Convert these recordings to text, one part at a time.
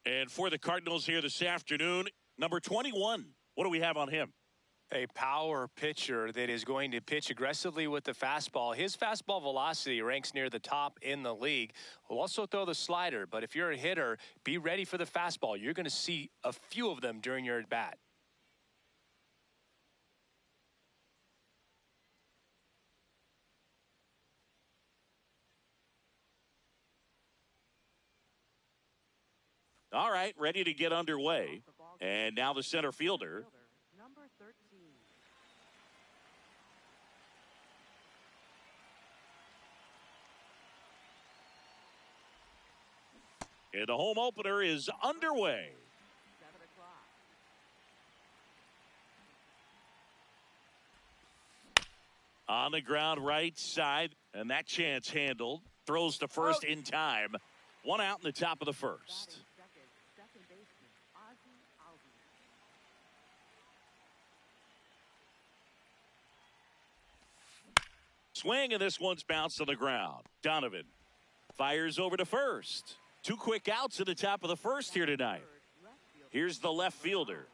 And for the Cardinals here this afternoon, number 21. What do we have on him? A power pitcher that is going to pitch aggressively with the fastball. His fastball velocity ranks near the top in the league. Will also throw the slider, but if you're a hitter, be ready for the fastball. You're going to see a few of them during your at-bat. All right, ready to get underway. And now the center fielder. Number 13. And the home opener is underway. 7 o'clock. On the ground right side, and that chance handled. Throws to first in time. One out in the top of the first. Second baseman, Ozzie Albies. Swing, and this one's bounced on the ground. Donovan fires over to first. 2 quick outs at the top of the first here tonight. Here's the left fielder.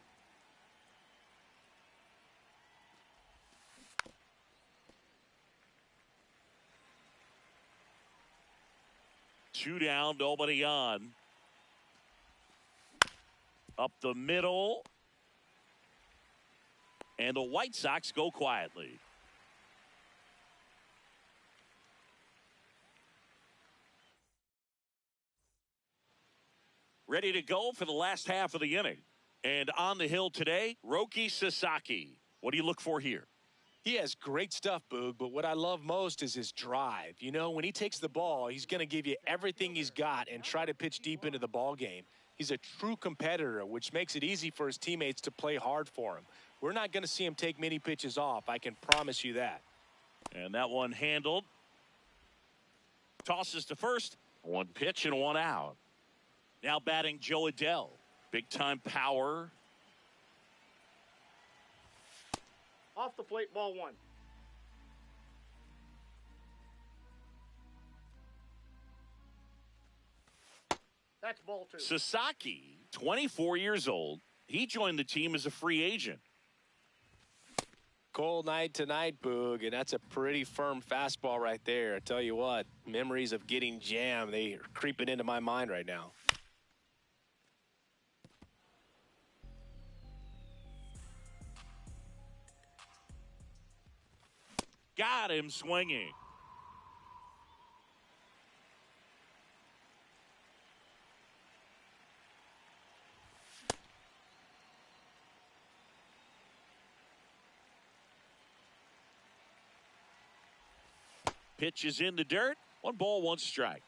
Two down, nobody on. Up the middle. And the White Sox go quietly. Ready to go for the last half of the inning. And on the hill today, Roki Sasaki. What do you look for here? He has great stuff, Boog, but what I love most is his drive. You know, when he takes the ball, he's going to give you everything he's got and try to pitch deep into the ball game. He's a true competitor, which makes it easy for his teammates to play hard for him. We're not going to see him take many pitches off. I can promise you that. And that one handled. Tosses to first. 1 pitch and 1 out. Now batting Joe Adell. Big time power. Off the plate, ball 1. That's ball 2. Sasaki, 24 years old. He joined the team as a free agent. Cold night tonight, Boog, and that's a pretty firm fastball right there. I tell you what, memories of getting jammed, they are creeping into my mind right now. Got him swinging. Pitch is in the dirt. 1 ball, 1 strike.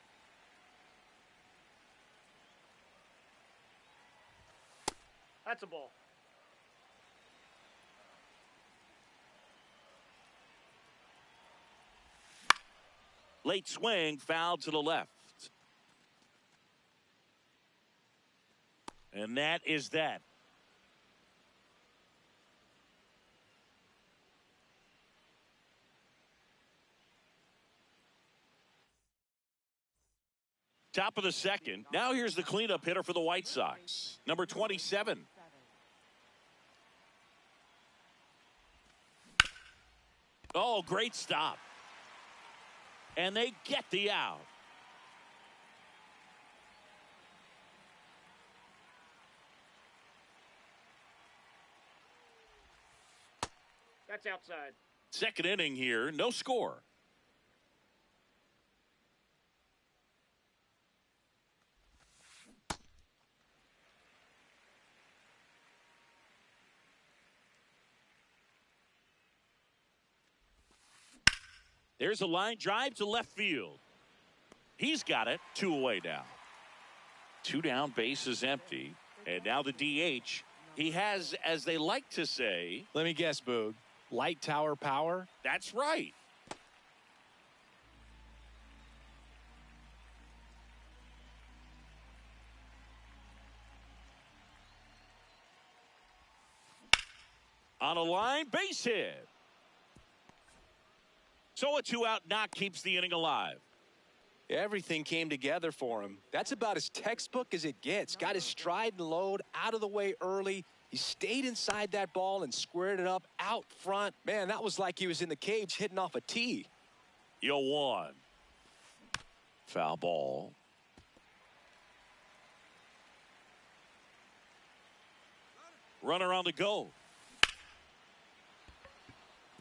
That's a ball. Late swing, foul to the left. And that is that. Top of the second. Now here's the cleanup hitter for the White Sox. Number 27. Oh, great stop. And they get the out. That's outside. Second inning here, no score. There's a line drive to left field. He's got it. 2 away now. 2 down, base is empty. And now the DH. He has, as they like to say. Let me guess, Boog. Light tower power? That's right. On a line, base hit. So a 2-out knock keeps the inning alive. Everything came together for him. That's about as textbook as it gets. Got his stride and load out of the way early. He stayed inside that ball and squared it up out front. Man, that was like he was in the cage hitting off a tee. 0-1. Foul ball. Runner on the go.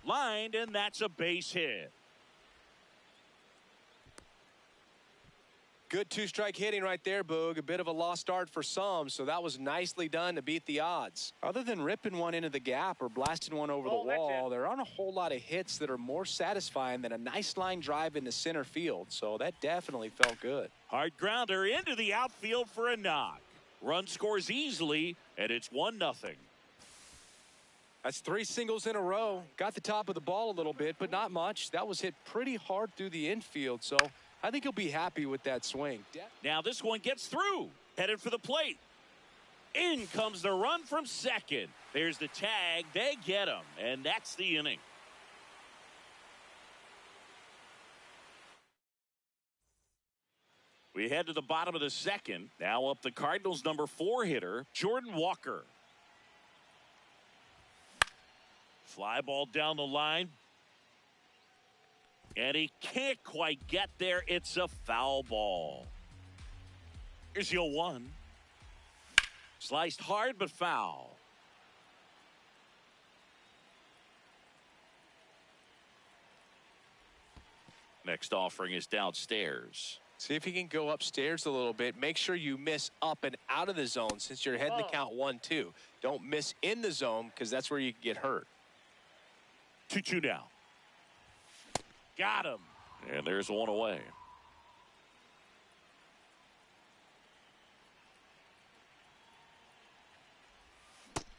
Lined, and that's a base hit. Good two-strike hitting right there, Boog. A bit of a lost start for some, so that was nicely done to beat the odds. Other than ripping one into the gap or blasting one over the wall, there aren't a whole lot of hits that are more satisfying than a nice line drive into center field, so that definitely felt good. Hard grounder into the outfield for a knock. Run scores easily, and it's 1-0. That's 3 singles in a row. Got the top of the ball a little bit, but not much. That was hit pretty hard through the infield, so I think he'll be happy with that swing. Now this one gets through. Headed for the plate. In comes the run from second. There's the tag. They get him, and that's the inning. We head to the bottom of the second. Now up the Cardinals' number 4 hitter, Jordan Walker. Fly ball down the line. And he can't quite get there. It's a foul ball. Here's 0-1. Sliced hard but foul. Next offering is downstairs. See if you can go upstairs a little bit. Make sure you miss up and out of the zone since you're heading the count 1-2. Don't miss in the zone because that's where you can get hurt. 2-2 now. Got him. And there's one away.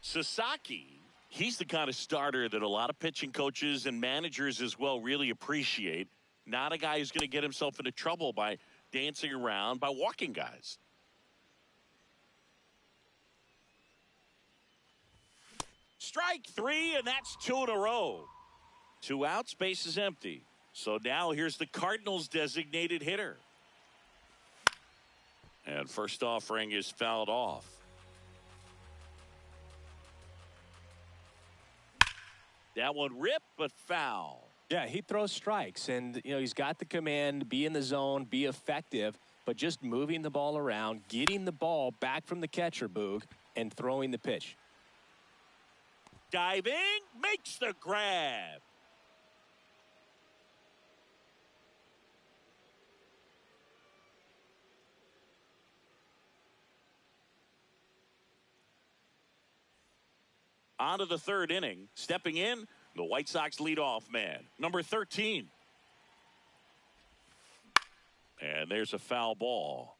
Sasaki, he's the kind of starter that a lot of pitching coaches and managers as well really appreciate. Not a guy who's going to get himself into trouble by dancing around, by walking guys. Strike 3, and that's 2 in a row. 2 outs, base is empty. So now here's the Cardinals' designated hitter. And first offering is fouled off. That one ripped, but foul. Yeah, he throws strikes, and he's got the command, be in the zone, be effective, but just moving the ball around, getting the ball back from the catcher, Boog, and throwing the pitch. Diving, makes the grab. On to the third inning. Stepping in, the White Sox leadoff man, number 13. And there's a foul ball.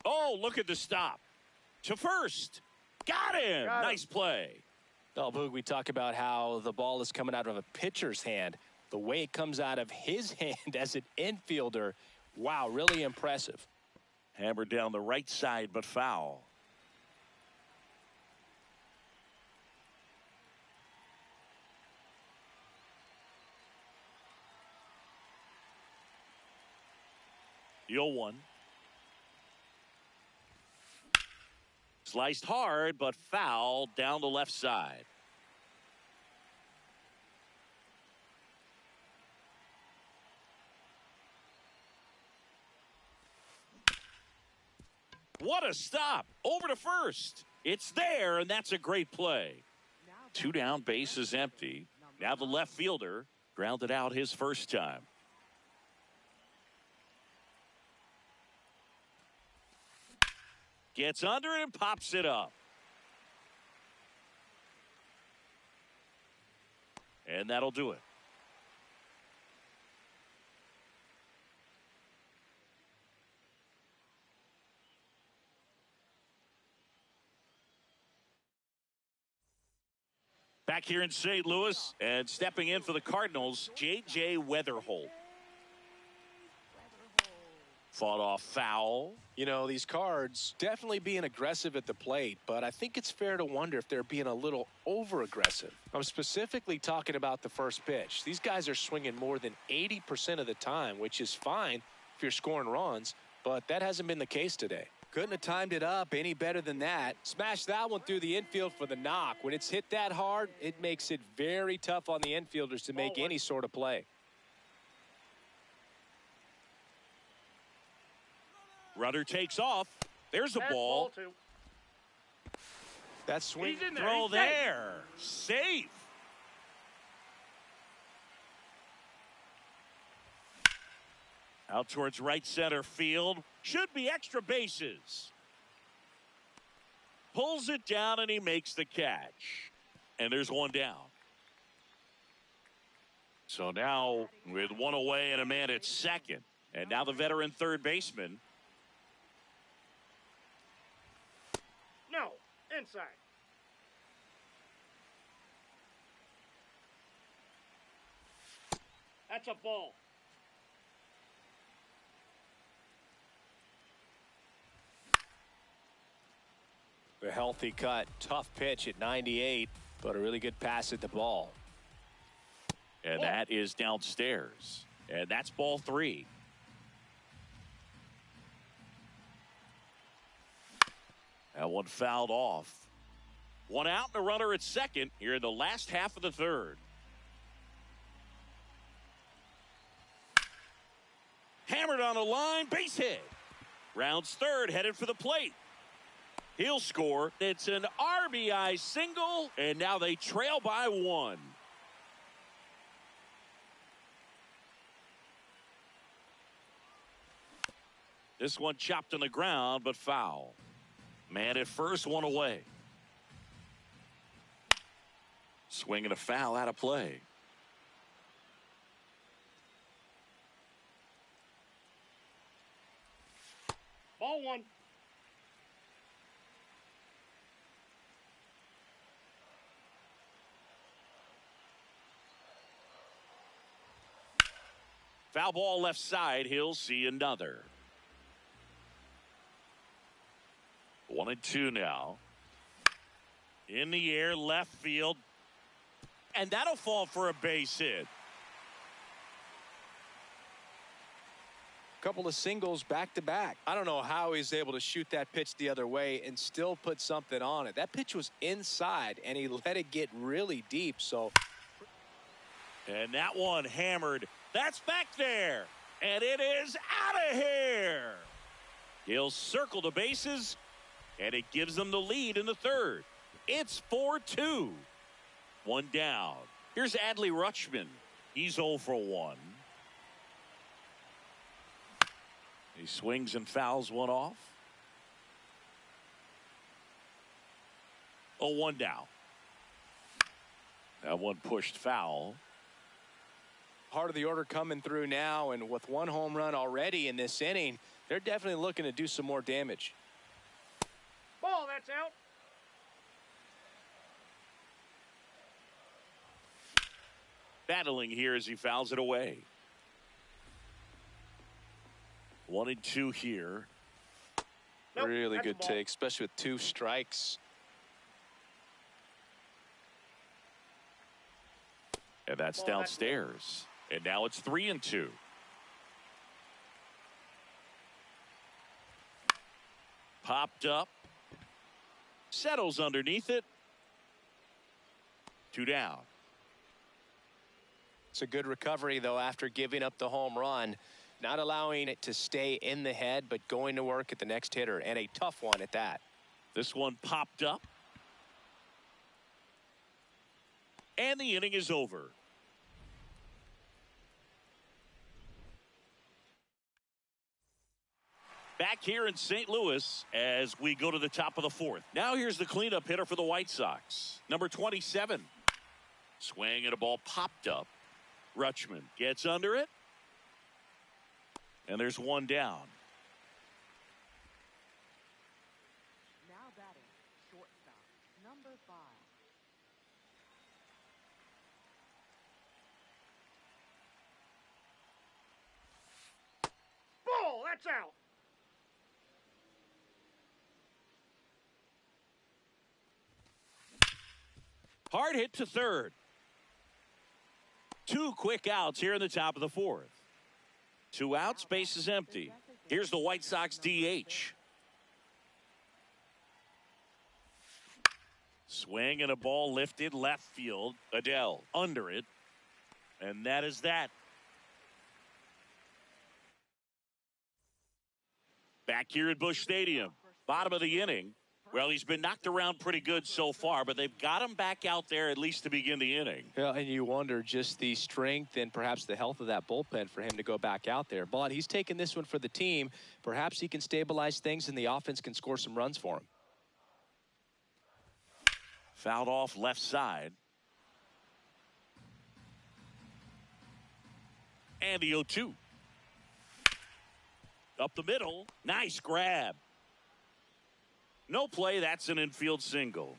Oh, look at the stop. To first. Got him. Nice play. Oh, Boog, we talk about how the ball is coming out of a pitcher's hand. The way it comes out of his hand as an infielder, wow, really impressive. Hammered down the right side, but foul. The 0-1. Sliced hard, but foul down the left side. What a stop. Over to first. It's there, and that's a great play. 2 down, base is empty. Now the left fielder grounded out his first time. Gets under it and pops it up. And that'll do it. Back here in St. Louis, and stepping in for the Cardinals, J.J. Weatherholt. Fought off foul. You know, these Cards definitely being aggressive at the plate, but I think it's fair to wonder if they're being a little over-aggressive. I'm specifically talking about the first pitch. These guys are swinging more than 80% of the time, which is fine if you're scoring runs, but that hasn't been the case today. Couldn't have timed it up any better than that. Smashed that one through the infield for the knock. When it's hit that hard, it makes it very tough on the infielders to make any sort of play. Runner takes off. There's a ball. That swing throw there. Safe. Out towards right center field. Should be extra bases. Pulls it down and he makes the catch. And there's one down. So now with one away and a man at second. And now the veteran third baseman. No, inside. That's a ball. A healthy cut. Tough pitch at 98, but a really good pass at the ball. And that is downstairs. And that's ball 3. That one fouled off. One out and a runner at second here in the last half of the third. Hammered on the line, base hit. Rounds third, headed for the plate. He'll score. It's an RBI single, and now they trail by 1. This one chopped on the ground, but foul. Man at first, one away. Swing and a foul out of play. Ball 1. Foul ball left side. He'll see another. 1-2 now. In the air, left field. And that'll fall for a base hit. Couple of singles back to back. I don't know how he's able to shoot that pitch the other way and still put something on it. That pitch was inside, and he let it get really deep. So, and that one hammered. That's back there. And it is out of here. He'll circle the bases, and it gives them the lead in the third. It's 4-2. One down. Here's Adley Rutschman. He's 0 for 1. He swings and fouls one off. 0-1 down. That one pushed foul. Part of the order coming through now, and with one home run already in this inning, they're definitely looking to do some more damage. Ball, that's out. Battling here as he fouls it away. 1-2 here. Nope, Really that's a good ball. take, especially with 2 strikes. And that's Ball, downstairs. And now it's 3-2. Popped up. Settles underneath it. 2 down. It's a good recovery, though, after giving up the home run. Not allowing it to stay in the head, but going to work at the next hitter, and a tough one at that. This one popped up. And the inning is over. Back here in St. Louis as we go to the top of the 4th. Now here's the cleanup hitter for the White Sox. Number 27. Swing and a ball popped up. Rutschman gets under it. And there's one down. Now batting, shortstop, number 5. Ball, that's that's out. Hard hit to third. 2 quick outs here in the top of the 4th. 2 outs, base is empty. Here's the White Sox DH. Swing and a ball lifted left field. Adele under it. And that is that. Back here at Busch Stadium. Bottom of the inning. Well, he's been knocked around pretty good so far, but they've got him back out there at least to begin the inning. Yeah, and you wonder just the strength and perhaps the health of that bullpen for him to go back out there. But he's taking this one for the team. Perhaps he can stabilize things and the offense can score some runs for him. Fouled off left side. And the 0-2. Up the middle. Nice grab. No play. That's an infield single.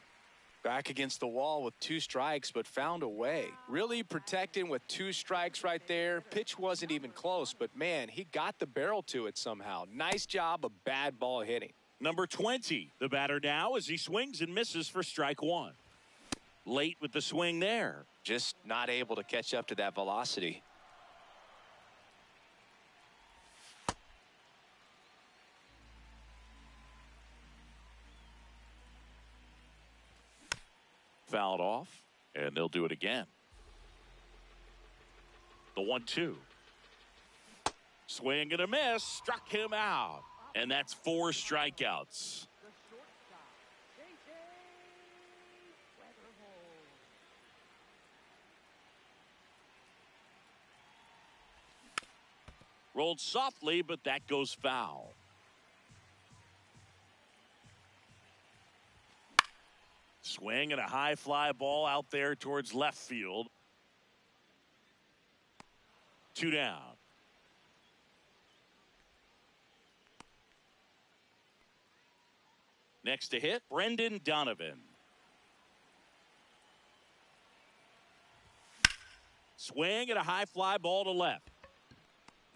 Back against the wall with 2 strikes, but found a way. Really protecting with 2 strikes right there. Pitch wasn't even close, but man, he got the barrel to it somehow. Nice job of bad ball hitting. Number 20, the batter now as he swings and misses for strike 1. Late with the swing there. Just not able to catch up to that velocity. Fouled off, and they'll do it again. The 1-2. Swing and a miss. Struck him out. And that's 4 strikeouts. The shortstop, J.J. Weatherhold. Rolled softly, but that goes foul. Swing and a high fly ball out there towards left field. 2 down. Next to hit, Brendan Donovan. Swing and a high fly ball to left.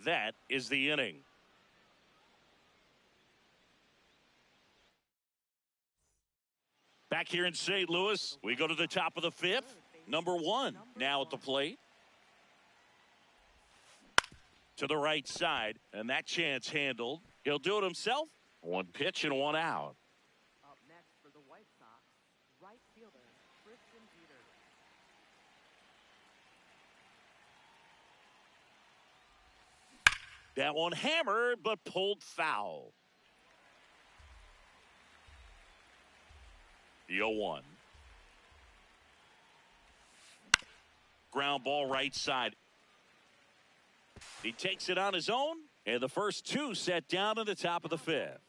That is the inning. Back here in St. Louis, we go to the top of the 5th. Number 1 now at the plate. To the right side, and that chance handled. He'll do it himself. 1 pitch and 1 out. Up next for the White Sox, right fielder, Christian Peters. That one hammered, but pulled foul. The 0-1. Ground ball right side. He takes it on his own, and the first 2 set down in the top of the 5th.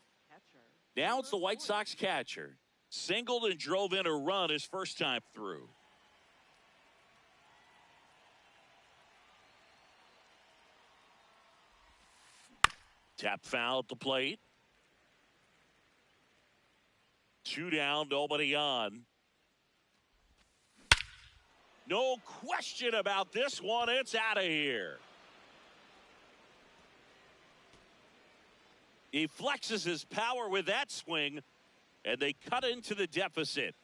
Now it's the White Sox catcher. Singled and drove in a run his first time through. Tap foul at the plate. 2 down, nobody on. No question about this one. It's out of here. He flexes his power with that swing, and they cut into the deficit.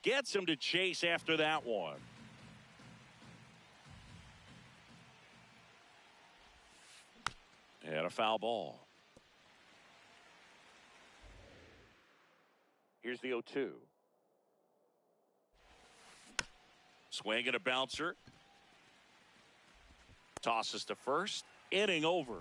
Gets him to chase after that one. And a foul ball. Here's the 0-2. Swing and a bouncer. Tosses to first. Inning over.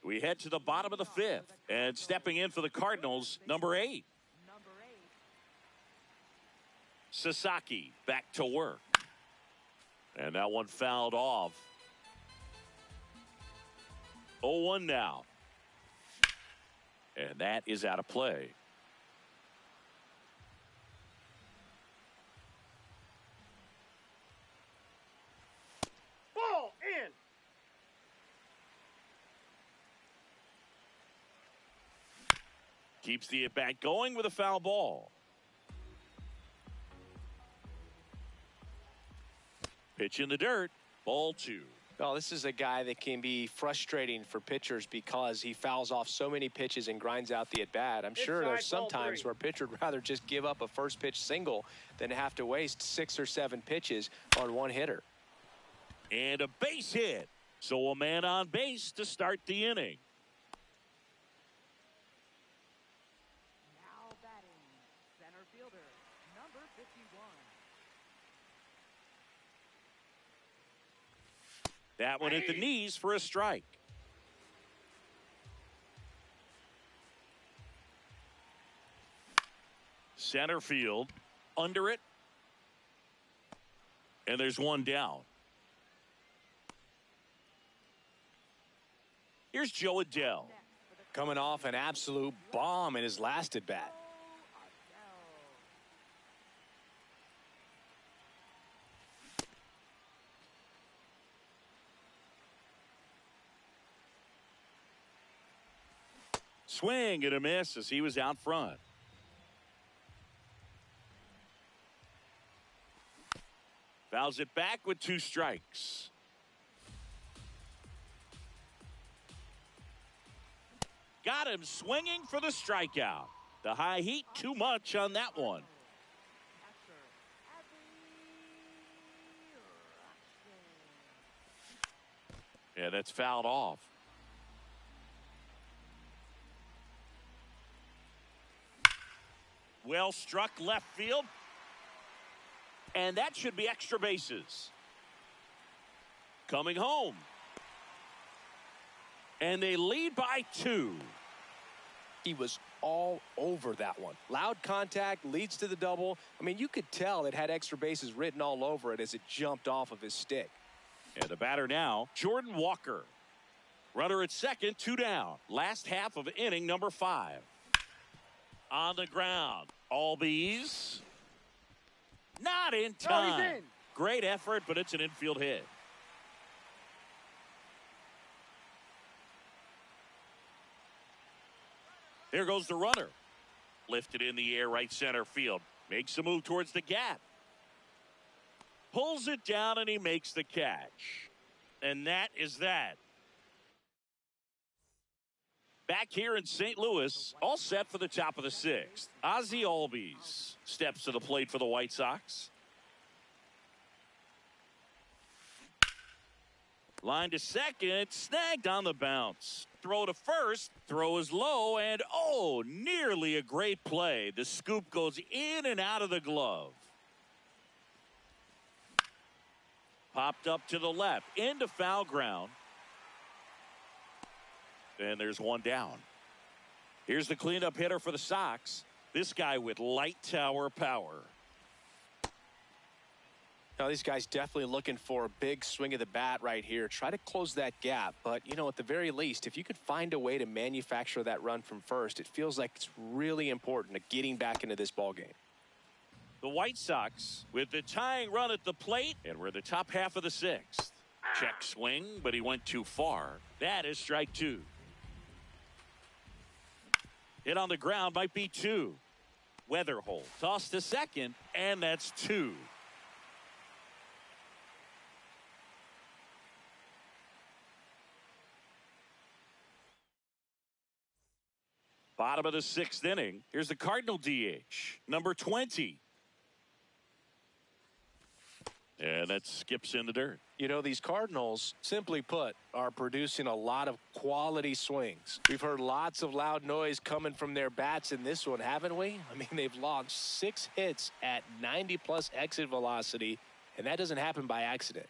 We head to the bottom of the 5th. And stepping in for the Cardinals, number 8. Sasaki back to work. And that one fouled off. 0-1 now. And that is out of play. Ball in. Keeps the at-bat going with a foul ball. Pitch in the dirt. Ball 2. Well, this is a guy that can be frustrating for pitchers because he fouls off so many pitches and grinds out the at-bat. I'm sure there's some times where a pitcher would rather just give up a first pitch single than have to waste 6 or 7 pitches on one hitter. And a base hit. So a man on base to start the inning. Now batting, center fielder, number 51. That one at the knees for a strike. Center field, under it. And there's one down. Here's Joe Adele. Coming off an absolute bomb in his last at-bat. Swing and a miss as he was out front. Fouls it back with 2 strikes. Got him swinging for the strikeout. The high heat, too much on that one. Yeah, that's fouled off. Well struck left field. And that should be extra bases. Coming home. And they lead by 2. He was all over that one. Loud contact, leads to the double. I mean, you could tell it had extra bases written all over it as it jumped off of his stick. And the batter now, Jordan Walker. Runner at second, 2 down. Last half of inning number 5. On the ground, Albies. Not in time. No, he's in. Great effort, but it's an infield hit. There goes the runner. Lifted in the air, right center field. Makes a move towards the gap. Pulls it down, and he makes the catch. And that is that. Back here in St. Louis, all set for the top of the 6th. Ozzie Albies steps to the plate for the White Sox. Line to second, snagged on the bounce. Throw to first, throw is low, and oh, nearly a great play. The scoop goes in and out of the glove. Popped up to the left, into foul ground. And there's one down. Here's the cleanup hitter for the Sox. This guy with light tower power. Now, these guys definitely looking for a big swing of the bat right here. Try to close that gap. But, you know, at the very least, if you could find a way to manufacture that run from first, it feels like it's really important to getting back into this ball game. The White Sox with the tying run at the plate, and we're the top half of the 6th. Check swing, but he went too far. That is strike 2. Hit on the ground might be 2. Weatherholt toss to second, and that's 2. Bottom of the 6th inning. Here's the Cardinal DH, number 20. And that skips in the dirt. You know, these Cardinals, simply put, are producing a lot of quality swings. We've heard lots of loud noise coming from their bats in this one, haven't we? I mean, they've launched 6 hits at 90-plus exit velocity, and that doesn't happen by accident.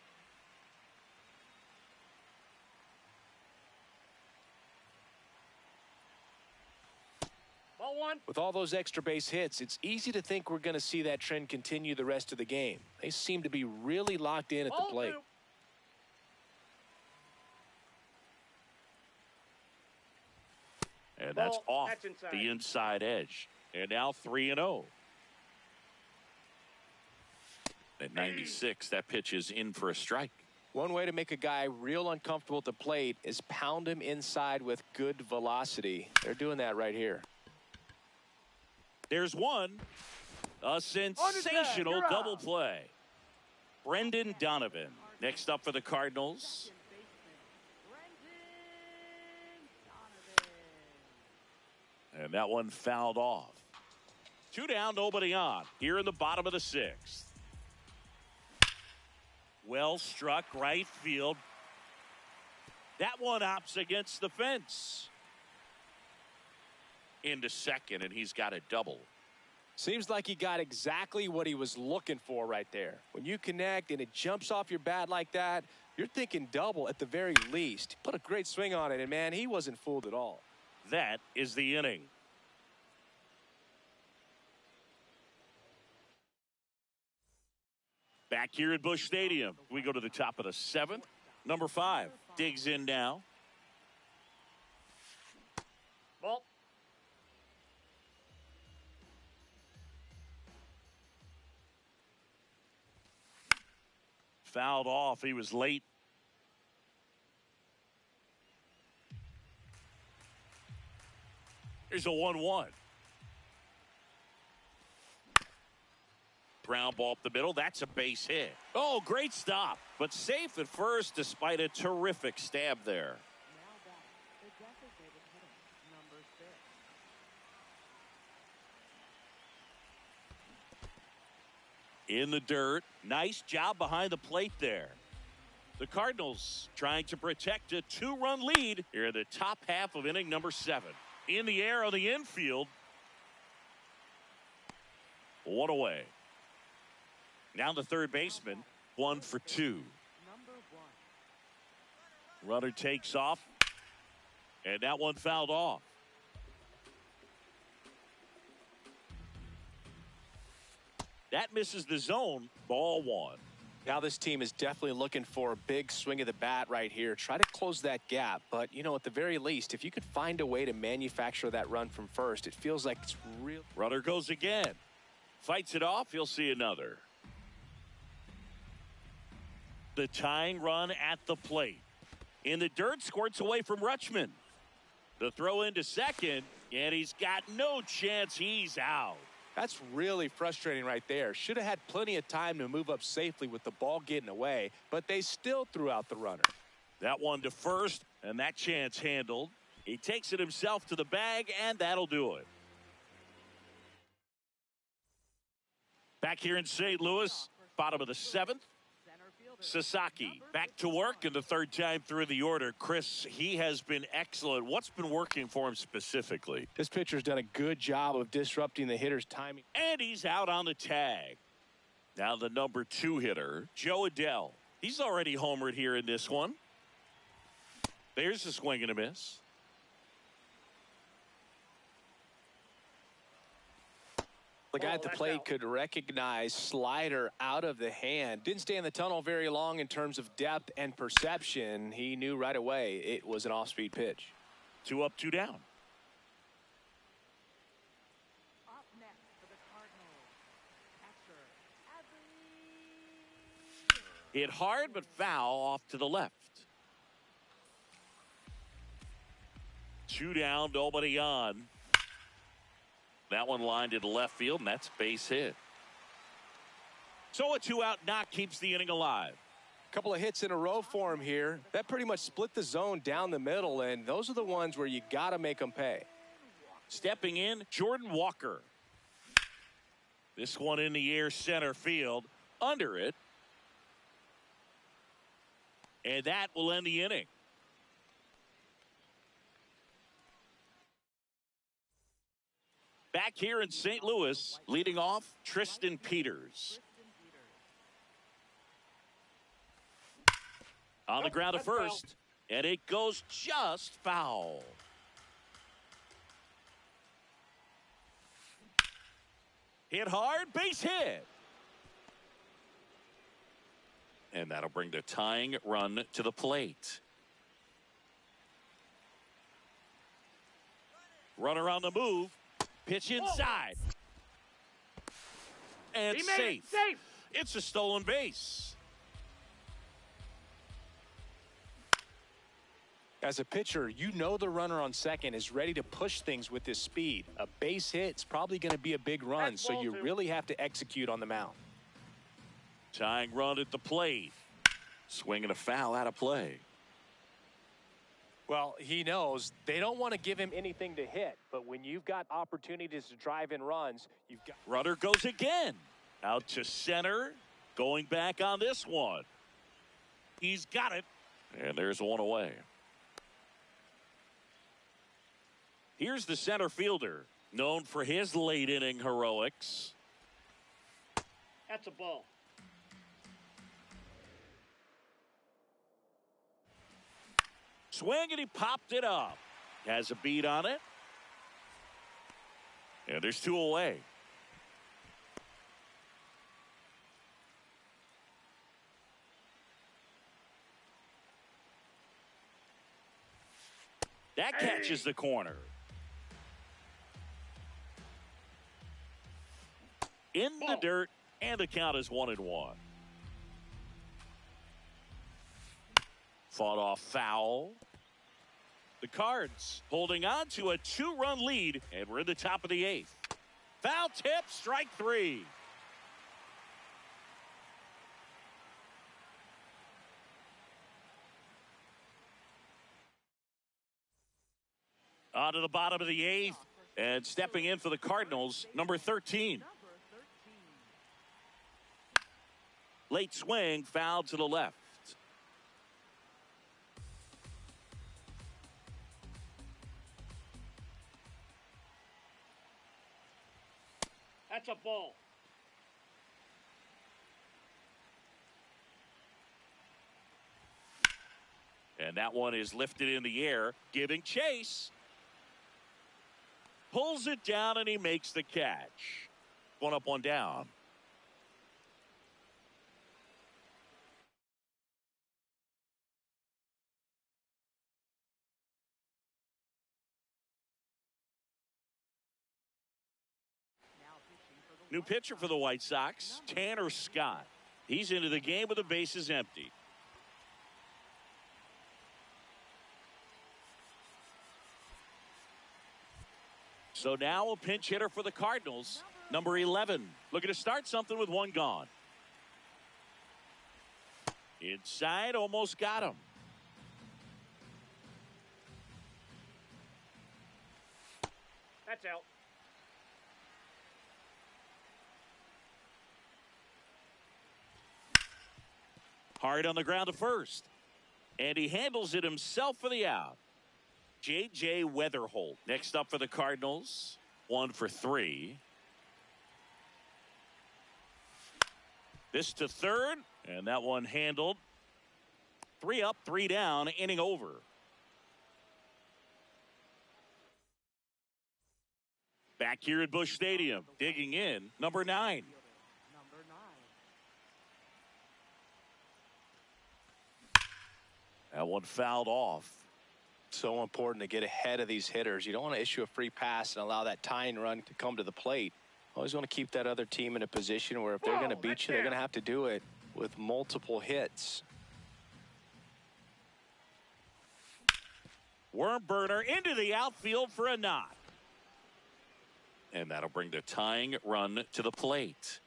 Ball 1. With all those extra base hits, it's easy to think we're going to see that trend continue the rest of the game. They seem to be really locked in at the Ball plate. 2. And that's Ball, off that's inside. the inside edge. And now 3-0. At 96, that pitch is in for a strike. One way to make a guy real uncomfortable at the plate is pound him inside with good velocity. They're doing that right here. There's one. A sensational You're double out. play. Brendan Donovan next up for the Cardinals. Second baseman, Brendan Donovan. And that one fouled off. 2 down, nobody on. Here in the bottom of the 6th. Well struck right field. That one opts against the fence. Into second, and he's got a double. Seems like he got exactly what he was looking for right there. When you connect and it jumps off your bat like that, you're thinking double at the very least. Put a great swing on it, and man, he wasn't fooled at all. That is the inning. Back here at Busch Stadium, we go to the top of the 7th. Number 5 digs in now. Ball. Fouled off. He was late. Here's a 1-1. Ground ball up the middle. That's a base hit. Oh, great stop. But safe at first despite a terrific stab there. Now batting, the designated hitter, number 6. In the dirt. Nice job behind the plate there. The Cardinals trying to protect a 2-run lead here in the top half of inning number 7. In the air on the infield. 1 away. Now the third baseman, 1 for 2. Number 1. Runner takes off. And that one fouled off. That misses the zone. Ball 1. Now this team is definitely looking for a big swing of the bat right here. Try to close that gap. But, you know, at the very least, if you could find a way to manufacture that run from first, it feels like it's real. Runner goes again. Fights it off. He'll see another. The tying run at the plate. In the dirt, squirts away from Rutschman. The throw into second, and he's got no chance. He's out. That's really frustrating right there. Should have had plenty of time to move up safely with the ball getting away, but they still threw out the runner. That one to first, and that chance handled. He takes it himself to the bag, and that'll do it. Back here in St. Louis, bottom of the 7th. Sasaki back to work in the third time through the order. Chris, he has been excellent. What's been working for him specifically? This pitcher's done a good job of disrupting the hitter's timing. And he's out on the tag. Now the number 2 hitter, Joe Adell. He's already homered here in this one. There's a swing and a miss. The guy at the plate could recognize slider out of the hand. Didn't stay in the tunnel very long in terms of depth and perception. He knew right away it was an off-speed pitch. 2 up, 2 down. Up next for the Cardinals, catcher, Hit hard but foul off to the left. 2 down, nobody on. That one lined into left field, and that's base hit. So a 2-out knock keeps the inning alive. Couple of hits in a row for him here. That pretty much split the zone down the middle, and those are the ones where you got to make them pay. Stepping in, Jordan Walker. This one in the air center field, under it. And that will end the inning. Back here in St. Louis, leading off, Tristan Peters. On the ground at first, and it goes just foul. Hit hard, base hit. And that'll bring the tying run to the plate. Runner on the move. Pitch inside. And He made safe. it safe. It's a stolen base. As a pitcher, you know the runner on second is ready to push things with his speed. A base hit's probably going to be a big run, That's so ball you two. really have to execute on the mound. Tying run at the plate. Swinging a foul out of play. Well, he knows they don't want to give him anything to hit, but when you've got opportunities to drive in runs, you've got... Runner goes again. Out to center. Going back on this one. He's got it. And there's one away. Here's the center fielder, known for his late inning heroics. That's a ball. Swing, and he popped it up. Has a beat on it. And there's two away. That catches the corner. In the dirt, and the count is 1-1. Fought off foul. The Cards holding on to a 2-run lead, and we're in the top of the 8th. Foul tip, strike 3. On to the bottom of the 8th, and stepping in for the Cardinals, number 13. Number 13. Late swing, foul to the left. That's a ball. And that one is lifted in the air, giving chase. Pulls it down, and he makes the catch. One up, one down. Now pitching for the New White pitcher for the White Sox, Tanner Scott. He's into the game with the bases empty. So now a pinch hitter for the Cardinals, number 11. Looking to start something with one gone. Inside, almost got him. That's out. Hard on the ground to first. And he handles it himself for the out. J.J. Weatherholt next up for the Cardinals. 1 for 3. This to third, and that one handled. 3 up, 3 down, inning over. Back here at Busch Stadium, digging in, number 9. Number 9. That one fouled off. So important to get ahead of these hitters. You don't want to issue a free pass and allow that tying run to come to the plate. Always want to keep that other team in a position where if they're going to beat you, they're going to have to do it with multiple hits. Worm burner into the outfield for a knock. And that'll bring the tying run to the plate.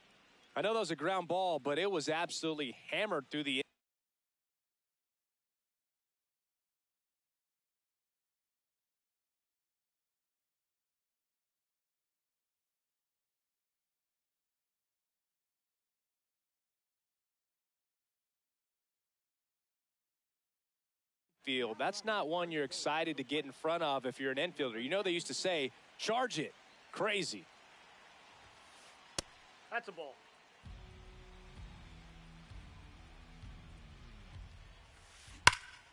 I know that was a ground ball, but it was absolutely hammered through the field. That's not one you're excited to get in front of if you're an infielder. You know they used to say, charge it. Crazy. That's a ball.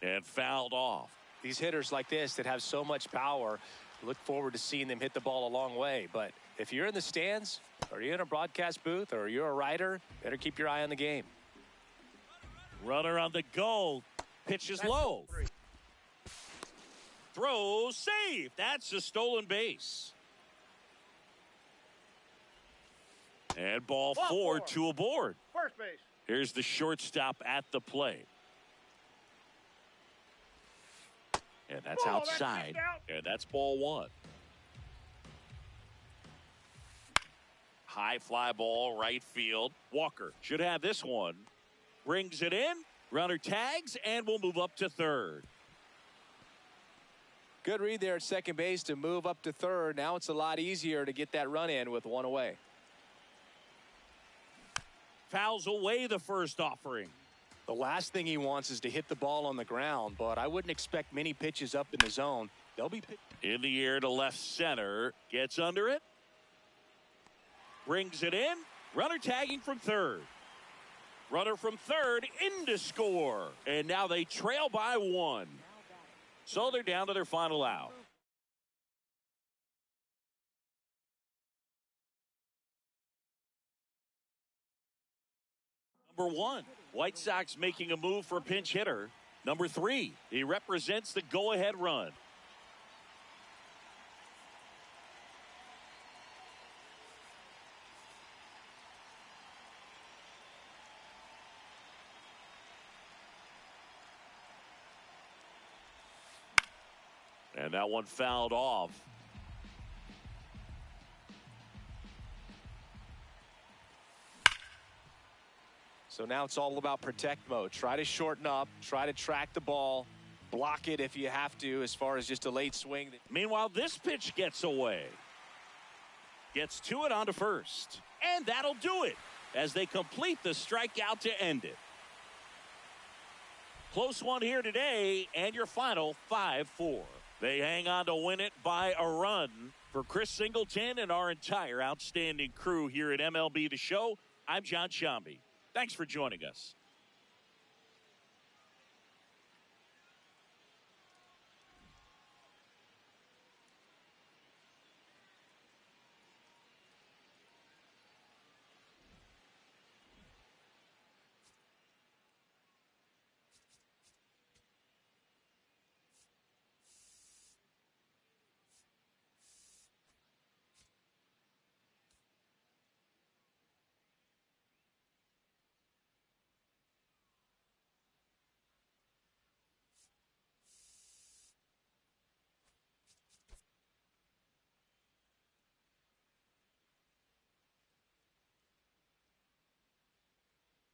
And fouled off. These hitters like this that have so much power, look forward to seeing them hit the ball a long way. But if you're in the stands, or you're in a broadcast booth, or you're a writer, better keep your eye on the game. Runner on the go. Pitches low. Throw safe. That's a stolen base. And ball 4, 2 aboard. First base. Here's the shortstop at the plate. And that's Oh, outside. that's out. And that's ball one. High fly ball, right field. Walker should have this one. Brings it in. Runner tags, and we'll move up to third. Good read there at second base to move up to third. Now it's a lot easier to get that run in with one away. Fouls away the first offering. The last thing he wants is to hit the ball on the ground, but I wouldn't expect many pitches up in the zone. They'll be In the air to left center. Gets under it. Brings it in. Runner tagging from third. Runner from third in to score. And now they trail by one. So they're down to their final out. Number one, White Sox making a move for a pinch hitter. Number three, he represents the go-ahead run. And that one fouled off. So now it's all about protect mode. Try to shorten up, try to track the ball, block it if you have to as far as just a late swing. Meanwhile, this pitch gets away. Gets to it onto first. And that'll do it as they complete the strikeout to end it. Close one here today, and your final 5-4. They hang on to win it by a run. For Chris Singleton and our entire outstanding crew here at MLB The Show, I'm John Shambi. Thanks for joining us.